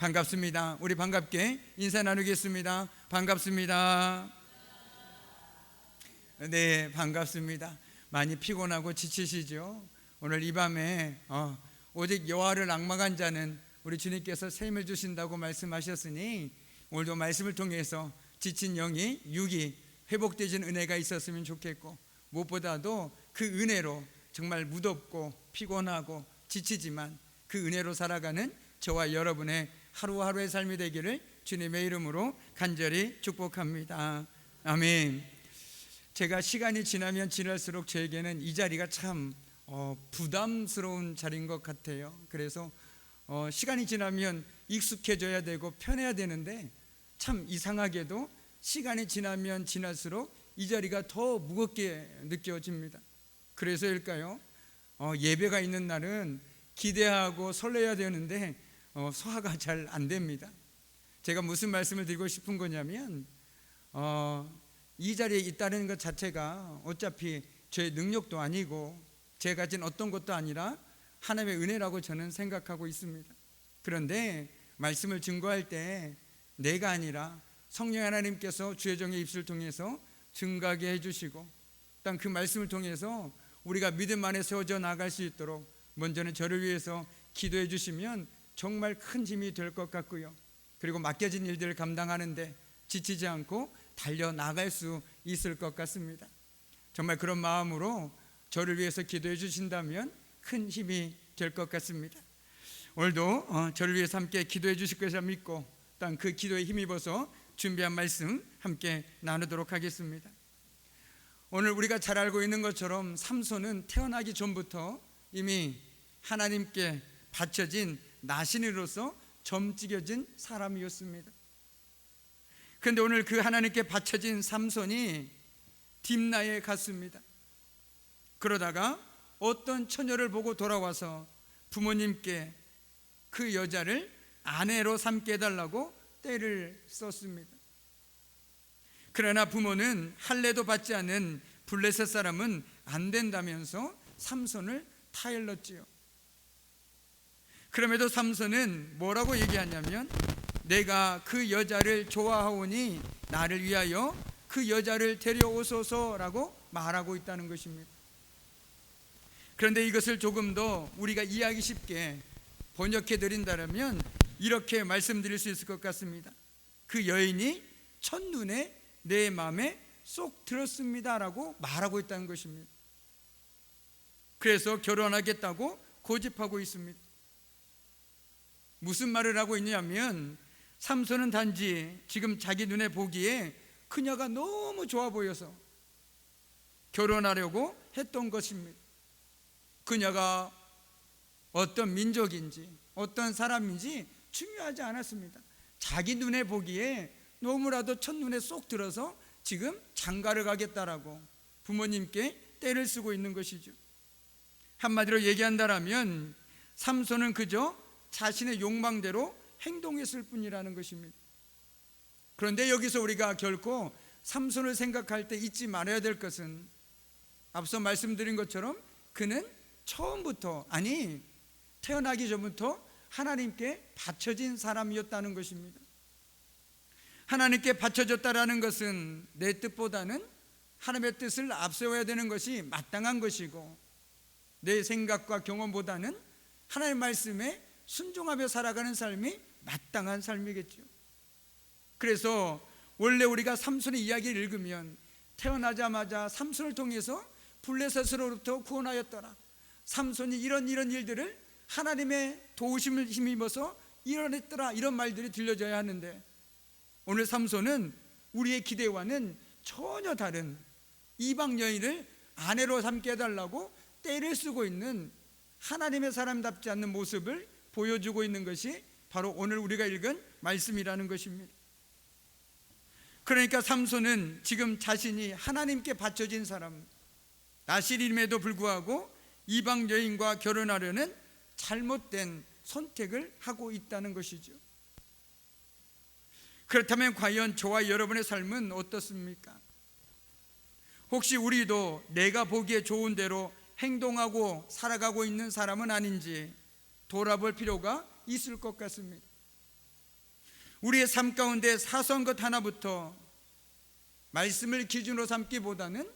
반갑습니다. 우리 반갑게 인사 나누겠습니다. 반갑습니다. 네, 반갑습니다. 많이 피곤하고 지치시죠? 오늘 이 밤에 오직 여호와를 앙망한 자는 우리 주님께서 샘을 주신다고 말씀하셨으니 오늘도 말씀을 통해서 지친 영이 육이 회복되신 은혜가 있었으면 좋겠고, 무엇보다도 그 은혜로 정말 무덥고 피곤하고 지치지만 그 은혜로 살아가는 저와 여러분의 하루하루의 삶이 되기를 주님의 이름으로 간절히 축복합니다. 아멘. 제가 시간이 지나면 지날수록 저에게는 이 자리가 참 부담스러운 자리인 것 같아요. 그래서 시간이 지나면 익숙해져야 되고 편해야 되는데 참 이상하게도 시간이 지나면 지날수록 이 자리가 더 무겁게 느껴집니다. 그래서일까요? 예배가 있는 날은 기대하고 설레야 되는데 소화가 잘 안 됩니다. 제가 무슨 말씀을 드리고 싶은 거냐면 이 자리에 있다는 것 자체가 어차피 저의 능력도 아니고 제가 가진 어떤 것도 아니라 하나님의 은혜라고 저는 생각하고 있습니다. 그런데 말씀을 증거할 때 내가 아니라 성령 하나님께서 주의 종의 입술을 통해서 증거하게 해주시고, 일단 그 말씀을 통해서 우리가 믿음 안에 세워져 나갈 수 있도록 먼저는 저를 위해서 기도해 주시면 정말 큰 힘이 될 것 같고요. 그리고 맡겨진 일들을 감당하는데 지치지 않고 달려나갈 수 있을 것 같습니다. 정말 그런 마음으로 저를 위해서 기도해 주신다면 큰 힘이 될 것 같습니다. 오늘도 저를 위해서 함께 기도해 주실 것을 믿고 일단 그 기도에 힘입어서 준비한 말씀 함께 나누도록 하겠습니다. 오늘 우리가 잘 알고 있는 것처럼 삼손은 태어나기 전부터 이미 하나님께 바쳐진 나신으로서 점찍여진 사람이었습니다. 그런데 오늘 그 하나님께 바쳐진 삼손이 딥나에 갔습니다. 그러다가 어떤 처녀를 보고 돌아와서 부모님께 그 여자를 아내로 삼게 해달라고 때를 썼습니다. 그러나 부모는 할례도 받지 않은 블레셋 사람은 안 된다면서 삼손을 타일렀지요. 그럼에도 삼손은 뭐라고 얘기하냐면 내가 그 여자를 좋아하오니 나를 위하여 그 여자를 데려오소서라고 말하고 있다는 것입니다. 그런데 이것을 조금 더 우리가 이해하기 쉽게 번역해 드린다면 이렇게 말씀드릴 수 있을 것 같습니다. 그 여인이 첫눈에 내 마음에 쏙 들었습니다라고 말하고 있다는 것입니다. 그래서 결혼하겠다고 고집하고 있습니다. 무슨 말을 하고 있냐면 삼손은 단지 지금 자기 눈에 보기에 그녀가 너무 좋아 보여서 결혼하려고 했던 것입니다. 그녀가 어떤 민족인지 어떤 사람인지 중요하지 않았습니다. 자기 눈에 보기에 너무나도 첫눈에 쏙 들어서 지금 장가를 가겠다라고 부모님께 때를 쓰고 있는 것이죠. 한마디로 얘기한다면 삼손은 그저 자신의 욕망대로 행동했을 뿐이라는 것입니다. 그런데 여기서 우리가 결코 삼손을 생각할 때 잊지 말아야 될 것은 앞서 말씀드린 것처럼 그는 처음부터, 아니 태어나기 전부터 하나님께 바쳐진 사람이었다는 것입니다. 하나님께 바쳐졌다라는 것은 내 뜻보다는 하나님의 뜻을 앞세워야 되는 것이 마땅한 것이고, 내 생각과 경험보다는 하나님의 말씀에 순종하며 살아가는 삶이 마땅한 삶이겠죠. 그래서 원래 우리가 삼손의 이야기를 읽으면 태어나자마자 삼손을 통해서 블레셋으로부터 구원하였더라, 삼손이 이런 일들을 하나님의 도우심을 힘입어서 이뤄냈더라, 이런 말들이 들려져야 하는데 오늘 삼손은 우리의 기대와는 전혀 다른 이방 여인을 아내로 삼게 해달라고 때를 쓰고 있는 하나님의 사람답지 않는 모습을 보여주고 있는 것이 바로 오늘 우리가 읽은 말씀이라는 것입니다. 그러니까 삼손은 지금 자신이 하나님께 바쳐진 사람, 나실임에도 불구하고 이방 여인과 결혼하려는 잘못된 선택을 하고 있다는 것이죠. 그렇다면 과연 저와 여러분의 삶은 어떻습니까? 혹시 우리도 내가 보기에 좋은 대로 행동하고 살아가고 있는 사람은 아닌지 돌아볼 필요가 있을 것 같습니다. 우리의 삶 가운데 사소한 것 하나부터 말씀을 기준으로 삼기보다는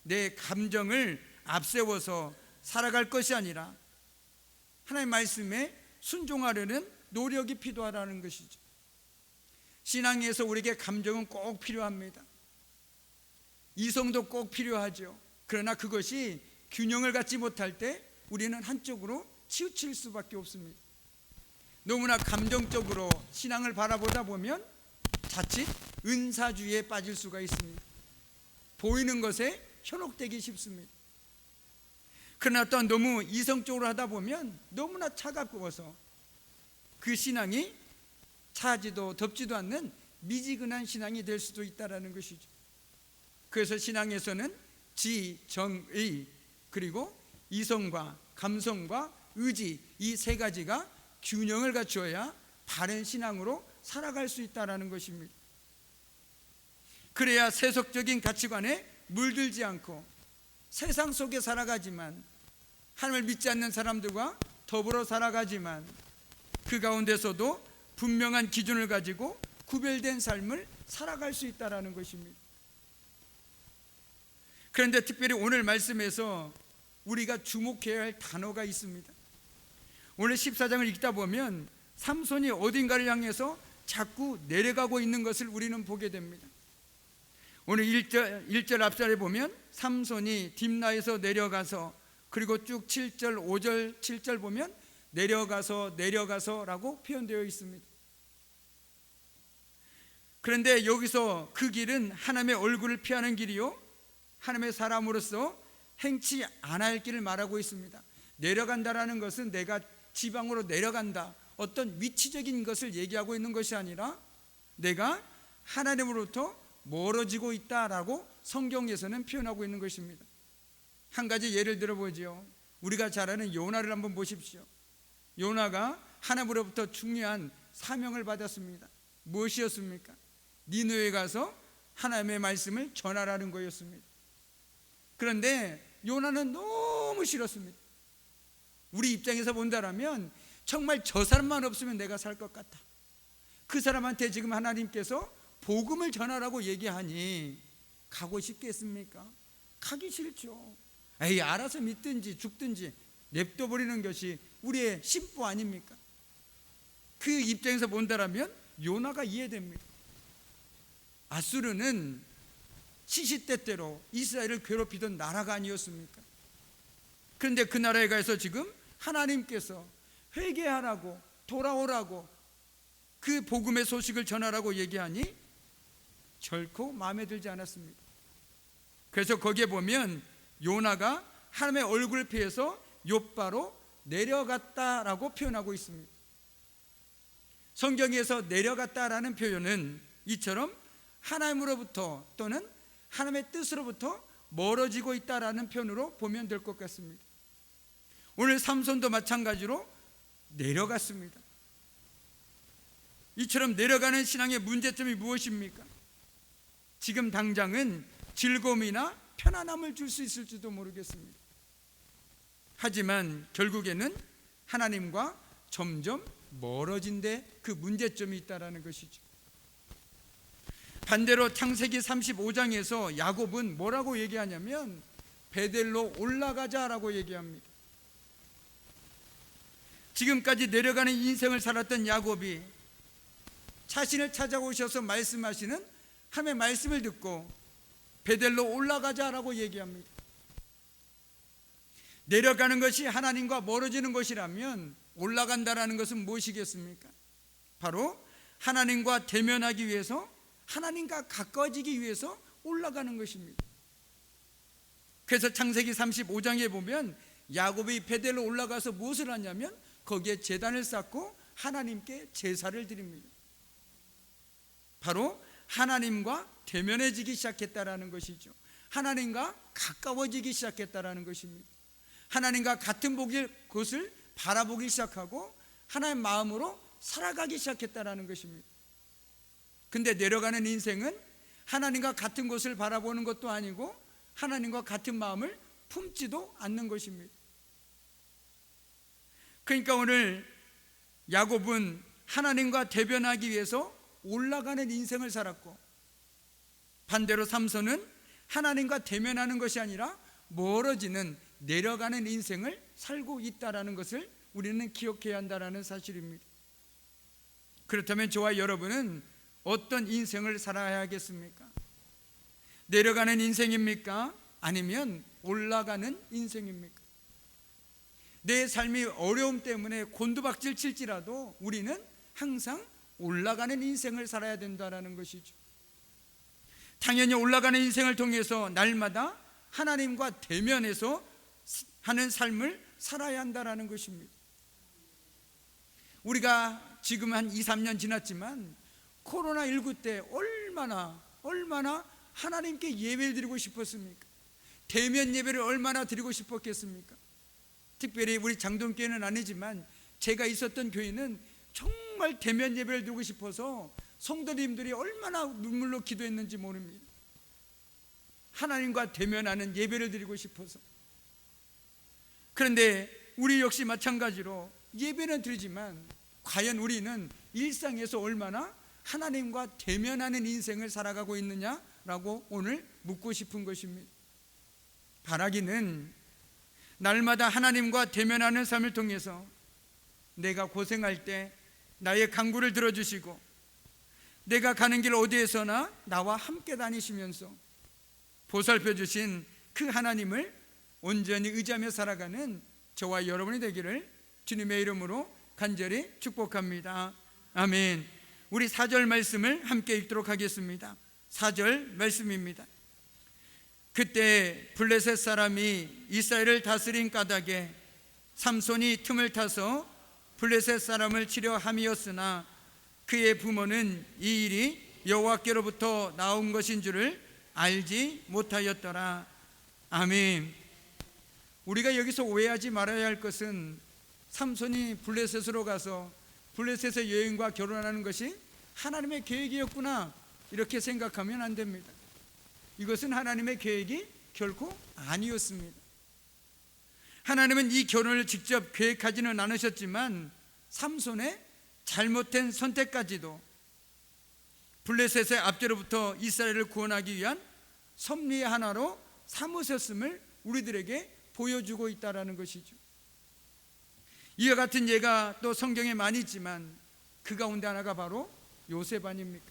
내 감정을 앞세워서 살아갈 것이 아니라 하나님의 말씀에 순종하려는 노력이 필요하다는 것이죠. 신앙에서 우리에게 감정은 꼭 필요합니다. 이성도 꼭 필요하죠. 그러나 그것이 균형을 갖지 못할 때 우리는 한쪽으로 치우칠 수밖에 없습니다. 너무나 감정적으로 신앙을 바라보다 보면 자칫 은사주의에 빠질 수가 있습니다. 보이는 것에 현혹되기 쉽습니다. 그러나 또 너무 이성적으로 하다 보면 너무나 차가워서 그 신앙이 차지도 덥지도 않는 미지근한 신앙이 될 수도 있다는 것이죠. 그래서 신앙에서는 지, 정, 의, 그리고 이성과 감성과 의지, 이 세 가지가 균형을 갖추어야 바른 신앙으로 살아갈 수 있다는 것입니다. 그래야 세속적인 가치관에 물들지 않고 세상 속에 살아가지만, 하나님을 믿지 않는 사람들과 더불어 살아가지만 그 가운데서도 분명한 기준을 가지고 구별된 삶을 살아갈 수 있다는 것입니다. 그런데 특별히 오늘 말씀에서 우리가 주목해야 할 단어가 있습니다. 오늘 14장을 읽다 보면 삼손이 어딘가를 향해서 자꾸 내려가고 있는 것을 우리는 보게 됩니다. 오늘 1절 앞절에 보면 삼손이 딥나에서 내려가서, 그리고 쭉 7절, 5절, 7절 보면 내려가서라고 표현되어 있습니다. 그런데 여기서 그 길은 하나님의 얼굴을 피하는 길이요, 하나님의 사람으로서 행치 않아야 할 길을 말하고 있습니다. 내려간다라는 것은 내가 지방으로 내려간다, 어떤 위치적인 것을 얘기하고 있는 것이 아니라 내가 하나님으로부터 멀어지고 있다라고 성경에서는 표현하고 있는 것입니다. 한 가지 예를 들어보죠. 우리가 잘 아는 요나를 한번 보십시오. 요나가 하나님으로부터 중요한 사명을 받았습니다. 무엇이었습니까? 니느웨에 가서 하나님의 말씀을 전하라는 거였습니다. 그런데 요나는 너무 싫었습니다. 우리 입장에서 본다라면 정말 저 사람만 없으면 내가 살 것 같다. 그 사람한테 지금 하나님께서 복음을 전하라고 얘기하니 가고 싶겠습니까? 가기 싫죠. 에이, 알아서 믿든지 죽든지 냅둬버리는 것이 우리의 심보 아닙니까? 그 입장에서 본다라면 요나가 이해됩니다. 아수르는 시시때때로 이스라엘을 괴롭히던 나라가 아니었습니까? 그런데 그 나라에 가서 지금 하나님께서 회개하라고, 돌아오라고, 그 복음의 소식을 전하라고 얘기하니 결코 마음에 들지 않았습니다. 그래서 거기에 보면 요나가 하나님의 얼굴을 피해서 욥바로 내려갔다라고 표현하고 있습니다. 성경에서 내려갔다라는 표현은 이처럼 하나님으로부터 또는 하나님의 뜻으로부터 멀어지고 있다라는 표현으로 보면 될 것 같습니다. 오늘 삼손도 마찬가지로 내려갔습니다. 이처럼 내려가는 신앙의 문제점이 무엇입니까? 지금 당장은 즐거움이나 편안함을 줄 수 있을지도 모르겠습니다. 하지만 결국에는 하나님과 점점 멀어진 데 그 문제점이 있다는 것이죠. 반대로 창세기 35장에서 야곱은 뭐라고 얘기하냐면 베델로 올라가자라고 얘기합니다. 지금까지 내려가는 인생을 살았던 야곱이 자신을 찾아오셔서 말씀하시는 하나님의 말씀을 듣고 베델로 올라가자라고 얘기합니다. 내려가는 것이 하나님과 멀어지는 것이라면 올라간다라는 것은 무엇이겠습니까? 바로 하나님과 대면하기 위해서, 하나님과 가까워지기 위해서 올라가는 것입니다. 그래서 창세기 35장에 보면 야곱이 베델로 올라가서 무엇을 하냐면 거기에 제단을 쌓고 하나님께 제사를 드립니다. 바로 하나님과 대면해지기 시작했다라는 것이죠. 하나님과 가까워지기 시작했다라는 것입니다. 하나님과 같은 곳을 바라보기 시작하고 하나님 마음으로 살아가기 시작했다라는 것입니다. 근데 내려가는 인생은 하나님과 같은 곳을 바라보는 것도 아니고 하나님과 같은 마음을 품지도 않는 것입니다. 그러니까 오늘 야곱은 하나님과 대변하기 위해서 올라가는 인생을 살았고, 반대로 삼손은 하나님과 대면하는 것이 아니라 멀어지는, 내려가는 인생을 살고 있다는 것을 우리는 기억해야 한다는 사실입니다. 그렇다면 저와 여러분은 어떤 인생을 살아야 하겠습니까? 내려가는 인생입니까? 아니면 올라가는 인생입니까? 내 삶이 어려움 때문에 곤두박질 칠지라도 우리는 항상 올라가는 인생을 살아야 된다는 것이죠. 당연히 올라가는 인생을 통해서 날마다 하나님과 대면해서 하는 삶을 살아야 한다는 것입니다. 우리가 지금 한 2, 3년 지났지만 코로나19 때 얼마나 하나님께 예배를 드리고 싶었습니까? 대면 예배를 얼마나 드리고 싶었겠습니까? 특별히 우리 장동교회는 아니지만 제가 있었던 교회는 정말 대면 예배를 드리고 싶어서 성도님들이 얼마나 눈물로 기도했는지 모릅니다. 하나님과 대면하는 예배를 드리고 싶어서. 그런데 우리 역시 마찬가지로 예배는 드리지만 과연 우리는 일상에서 얼마나 하나님과 대면하는 인생을 살아가고 있느냐라고 오늘 묻고 싶은 것입니다. 바라기는 날마다 하나님과 대면하는 삶을 통해서 내가 고생할 때 나의 간구를 들어주시고, 내가 가는 길 어디에서나 나와 함께 다니시면서 보살펴 주신 그 하나님을 온전히 의지하며 살아가는 저와 여러분이 되기를 주님의 이름으로 간절히 축복합니다. 아멘. 우리 4절 말씀을 함께 읽도록 하겠습니다. 4절 말씀입니다. 그때 블레셋 사람이 이스라엘을 다스린 까닭에 삼손이 틈을 타서 블레셋 사람을 치려 함이었으나 그의 부모는 이 일이 여호와께로부터 나온 것인 줄을 알지 못하였더라. 아멘. 우리가 여기서 오해하지 말아야 할 것은 삼손이 블레셋으로 가서 블레셋의 여인과 결혼하는 것이 하나님의 계획이었구나, 이렇게 생각하면 안 됩니다. 이것은 하나님의 계획이 결코 아니었습니다. 하나님은 이 결혼을 직접 계획하지는 않으셨지만 삼손의 잘못된 선택까지도 블레셋의 압제로부터 이스라엘을 구원하기 위한 섭리의 하나로 삼으셨음을 우리들에게 보여주고 있다는 것이죠. 이와 같은 예가 또 성경에 많이 있지만 그 가운데 하나가 바로 요셉 아닙니까?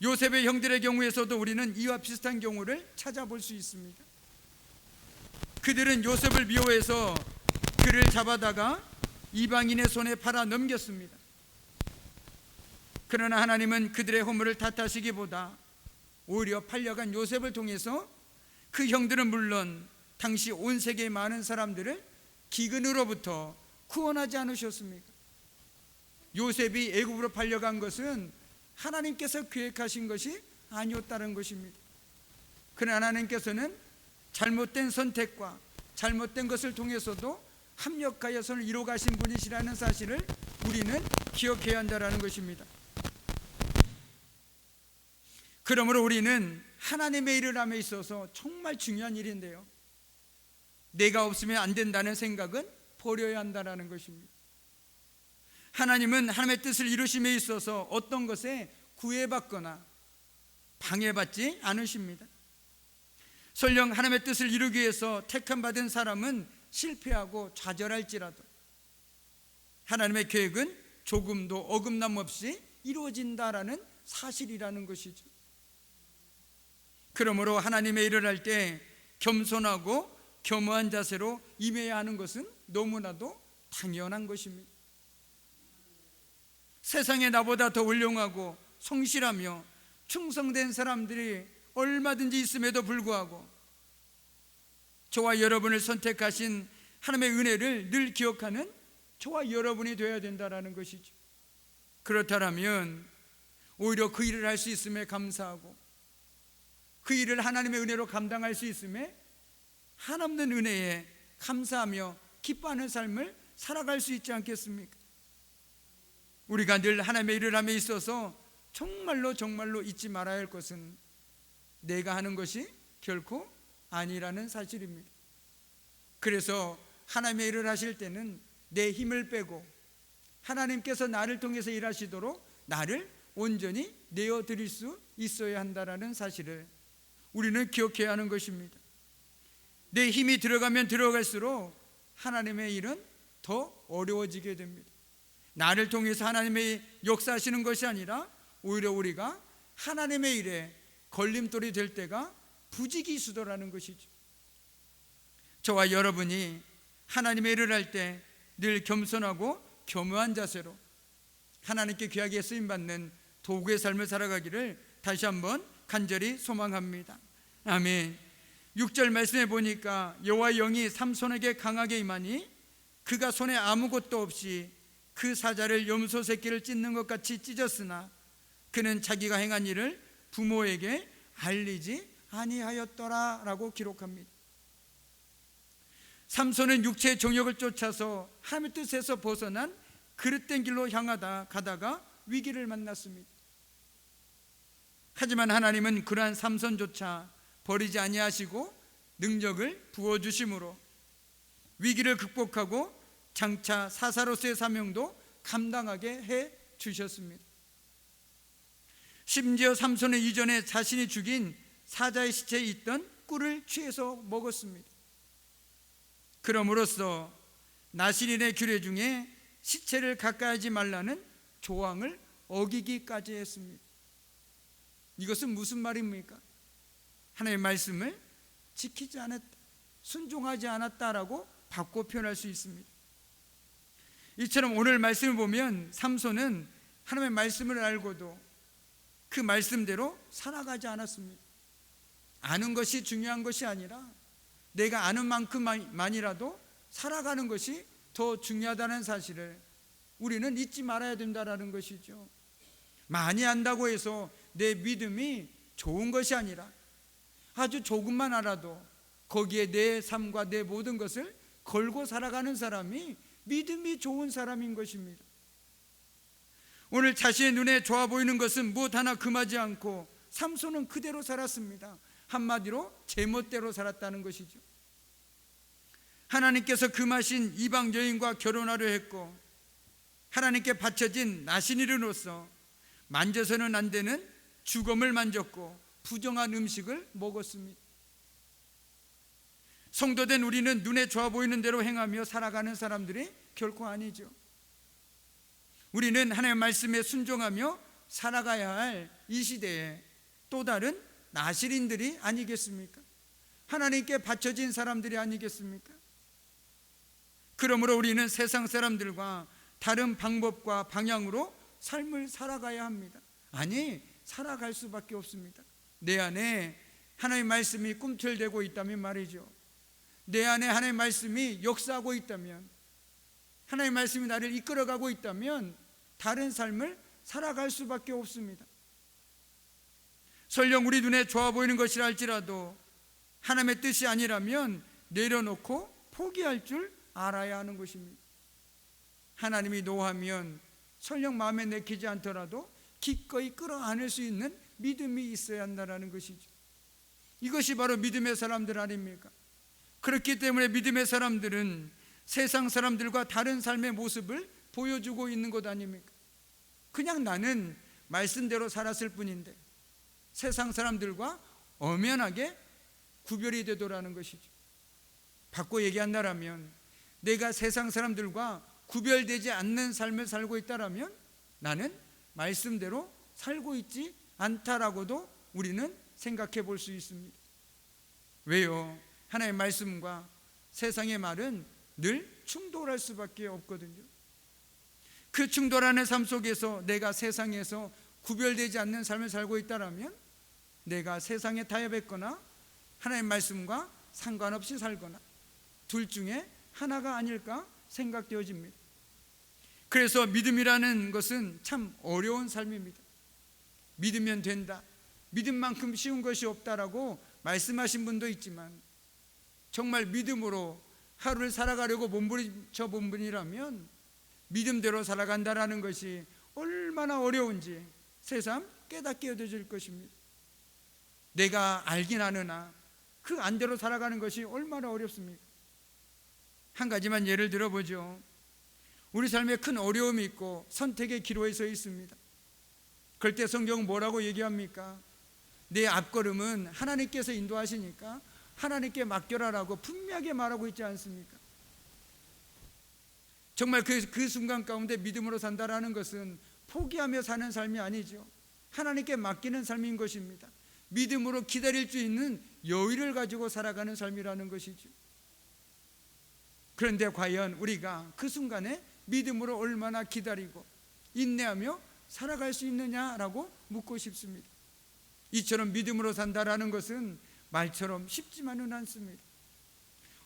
요셉의 형들의 경우에서도 우리는 이와 비슷한 경우를 찾아볼 수 있습니다. 그들은 요셉을 미워해서 그를 잡아다가 이방인의 손에 팔아 넘겼습니다. 그러나 하나님은 그들의 허물을 탓하시기보다 오히려 팔려간 요셉을 통해서 그 형들은 물론 당시 온 세계의 많은 사람들을 기근으로부터 구원하지 않으셨습니까? 요셉이 애굽으로 팔려간 것은 하나님께서 계획하신 것이 아니었다는 것입니다. 그러나 하나님께서는 잘못된 선택과 잘못된 것을 통해서도 합력하여 선을 이루어가신 분이시라는 사실을 우리는 기억해야 한다는 것입니다. 그러므로 우리는 하나님의 일을 함에 있어서 정말 중요한 일인데요, 내가 없으면 안 된다는 생각은 버려야 한다는 것입니다. 하나님은 하나님의 뜻을 이루심에 있어서 어떤 것에 구애받거나 방해받지 않으십니다. 설령 하나님의 뜻을 이루기 위해서 택함받은 사람은 실패하고 좌절할지라도 하나님의 계획은 조금도 어긋남 없이 이루어진다라는 사실이라는 것이죠. 그러므로 하나님의 일을 할 때 겸손하고 겸허한 자세로 임해야 하는 것은 너무나도 당연한 것입니다. 세상에 나보다 더 훌륭하고 성실하며 충성된 사람들이 얼마든지 있음에도 불구하고 저와 여러분을 선택하신 하나님의 은혜를 늘 기억하는 저와 여러분이 되어야 된다는 것이죠. 그렇다면 오히려 그 일을 할 수 있음에 감사하고 그 일을 하나님의 은혜로 감당할 수 있음에 한없는 은혜에 감사하며 기뻐하는 삶을 살아갈 수 있지 않겠습니까? 우리가 늘 하나님의 일을 함에 있어서 정말로 잊지 말아야 할 것은 내가 하는 것이 결코 아니라는 사실입니다. 그래서 하나님의 일을 하실 때는 내 힘을 빼고 하나님께서 나를 통해서 일하시도록 나를 온전히 내어드릴 수 있어야 한다는 사실을 우리는 기억해야 하는 것입니다. 내 힘이 들어가면 들어갈수록 하나님의 일은 더 어려워지게 됩니다. 나를 통해서 하나님의 역사하시는 것이 아니라 오히려 우리가 하나님의 일에 걸림돌이 될 때가 부지기수더라는 것이죠. 저와 여러분이 하나님의 일을 할 때 늘 겸손하고 겸허한 자세로 하나님께 귀하게 쓰임받는 도구의 삶을 살아가기를 다시 한번 간절히 소망합니다. 아멘. 6절 말씀에 보니까 여호와의 영이 삼손에게 강하게 임하니 그가 손에 아무것도 없이 그 사자를 염소 새끼를 찢는 것 같이 찢었으나 그는 자기가 행한 일을 부모에게 알리지 아니하였더라 라고 기록합니다. 삼손은 육체의 정욕을 쫓아서 하나님의 뜻에서 벗어난 그릇된 길로 가다가 위기를 만났습니다. 하지만 하나님은 그러한 삼손조차 버리지 아니하시고 능력을 부어주심으로 위기를 극복하고 장차 사사로서의 사명도 감당하게 해 주셨습니다. 심지어 삼손은 이전에 자신이 죽인 사자의 시체에 있던 꿀을 취해서 먹었습니다. 그럼으로써 나실인의 규례 중에 시체를 가까이 하지 말라는 조항을 어기기까지 했습니다. 이것은 무슨 말입니까? 하나님의 말씀을 지키지 않았다, 순종하지 않았다라고 바꿔 표현할 수 있습니다. 이처럼 오늘 말씀을 보면 삼손은 하나님의 말씀을 알고도 그 말씀대로 살아가지 않았습니다. 아는 것이 중요한 것이 아니라 내가 아는 만큼만이라도 살아가는 것이 더 중요하다는 사실을 우리는 잊지 말아야 된다는 것이죠. 많이 안다고 해서 내 믿음이 좋은 것이 아니라 아주 조금만 알아도 거기에 내 삶과 내 모든 것을 걸고 살아가는 사람이 믿음이 좋은 사람인 것입니다. 오늘 자신의 눈에 좋아 보이는 것은 무엇 하나 금하지 않고 삼손은 그대로 살았습니다. 한마디로 제멋대로 살았다는 것이죠. 하나님께서 금하신 이방 여인과 결혼하려 했고 하나님께 바쳐진 나신이로서 만져서는 안 되는 주검을 만졌고 부정한 음식을 먹었습니다. 성도된 우리는 눈에 좋아 보이는 대로 행하며 살아가는 사람들이 결코 아니죠. 우리는 하나님의 말씀에 순종하며 살아가야 할 이 시대에 또 다른 나실인들이 아니겠습니까? 하나님께 바쳐진 사람들이 아니겠습니까? 그러므로 우리는 세상 사람들과 다른 방법과 방향으로 삶을 살아가야 합니다. 아니, 살아갈 수밖에 없습니다. 내 안에 하나님의 말씀이 꿈틀대고 있다면 말이죠. 내 안에 하나님의 말씀이 역사하고 있다면, 하나님의 말씀이 나를 이끌어가고 있다면 다른 삶을 살아갈 수밖에 없습니다. 설령 우리 눈에 좋아 보이는 것이라 할지라도 하나님의 뜻이 아니라면 내려놓고 포기할 줄 알아야 하는 것입니다. 하나님이 노하면 설령 마음에 내키지 않더라도 기꺼이 끌어안을 수 있는 믿음이 있어야 한다는 것이죠. 이것이 바로 믿음의 사람들 아닙니까? 그렇기 때문에 믿음의 사람들은 세상 사람들과 다른 삶의 모습을 보여주고 있는 것 아닙니까? 그냥 나는 말씀대로 살았을 뿐인데 세상 사람들과 엄연하게 구별이 되더라는 것이죠. 바꿔 얘기한다면 내가 세상 사람들과 구별되지 않는 삶을 살고 있다면 나는 말씀대로 살고 있지 않다라고도 우리는 생각해 볼 수 있습니다. 왜요? 하나님의 말씀과 세상의 말은 늘 충돌할 수밖에 없거든요. 그 충돌하는 삶 속에서 내가 세상에서 구별되지 않는 삶을 살고 있다면 내가 세상에 타협했거나 하나님의 말씀과 상관없이 살거나 둘 중에 하나가 아닐까 생각되어집니다. 그래서 믿음이라는 것은 참 어려운 삶입니다. 믿으면 된다, 믿음만큼 쉬운 것이 없다라고 말씀하신 분도 있지만 정말 믿음으로 하루를 살아가려고 몸부림쳐 본 분이라면 믿음대로 살아간다라는 것이 얼마나 어려운지 새삼 깨닫게 되어질 것입니다. 내가 알긴 아느나 그 안대로 살아가는 것이 얼마나 어렵습니까? 한 가지만 예를 들어보죠. 우리 삶에 큰 어려움이 있고 선택의 기로에 서 있습니다. 그럴 때 성경은 뭐라고 얘기합니까? 내 앞걸음은 하나님께서 인도하시니까 하나님께 맡겨라라고 분명하게 말하고 있지 않습니까? 정말 그 순간 가운데 믿음으로 산다라는 것은 포기하며 사는 삶이 아니죠. 하나님께 맡기는 삶인 것입니다. 믿음으로 기다릴 수 있는 여유를 가지고 살아가는 삶이라는 것이죠. 그런데 과연 우리가 그 순간에 믿음으로 얼마나 기다리고 인내하며 살아갈 수 있느냐라고 묻고 싶습니다. 이처럼 믿음으로 산다라는 것은 말처럼 쉽지만은 않습니다.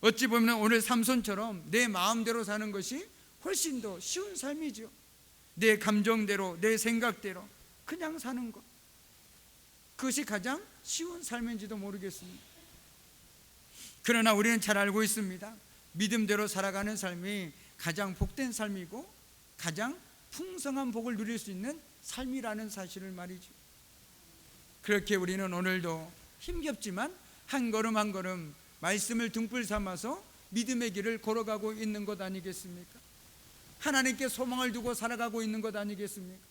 어찌 보면 오늘 삼손처럼 내 마음대로 사는 것이 훨씬 더 쉬운 삶이죠. 내 감정대로, 내 생각대로 그냥 사는 것, 그것이 가장 쉬운 삶인지도 모르겠습니다. 그러나 우리는 잘 알고 있습니다. 믿음대로 살아가는 삶이 가장 복된 삶이고 가장 풍성한 복을 누릴 수 있는 삶이라는 사실을 말이죠. 그렇게 우리는 오늘도 힘겹지만 한 걸음 한 걸음 말씀을 등불 삼아서 믿음의 길을 걸어가고 있는 것 아니겠습니까? 하나님께 소망을 두고 살아가고 있는 것 아니겠습니까?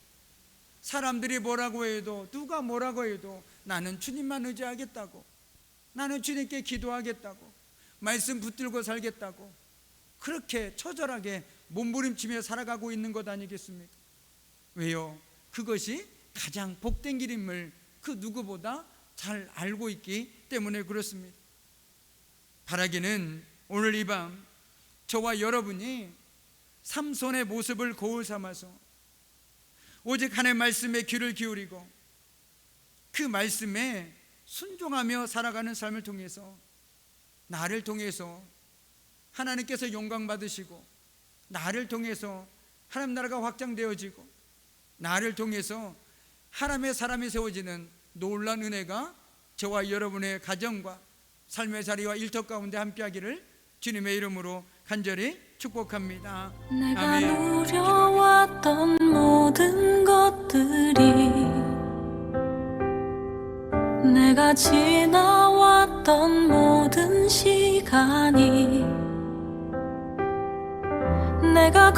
사람들이 뭐라고 해도, 누가 뭐라고 해도 나는 주님만 의지하겠다고, 나는 주님께 기도하겠다고, 말씀 붙들고 살겠다고 그렇게 처절하게 몸부림치며 살아가고 있는 것 아니겠습니까? 왜요? 그것이 가장 복된 길임을 그 누구보다 잘 알고 있기 때문에 그렇습니다. 바라기는 오늘 이 밤 저와 여러분이 삼손의 모습을 거울 삼아서 오직 하나님의 말씀에 귀를 기울이고 그 말씀에 순종하며 살아가는 삶을 통해서 나를 통해서 하나님께서 영광 받으시고, 나를 통해서 하나님 나라가 확장되어지고, 나를 통해서 하나님의 사람이 세워지는 놀라운 은혜가 저와 여러분의 가정과 삶의 자리와 일터 가운데 함께하기를 주님의 이름으로 간절히 축복합니다. 내가 아멘. 누려왔던 모든 것들이, 내가 지나왔던 모든 시간이, 내가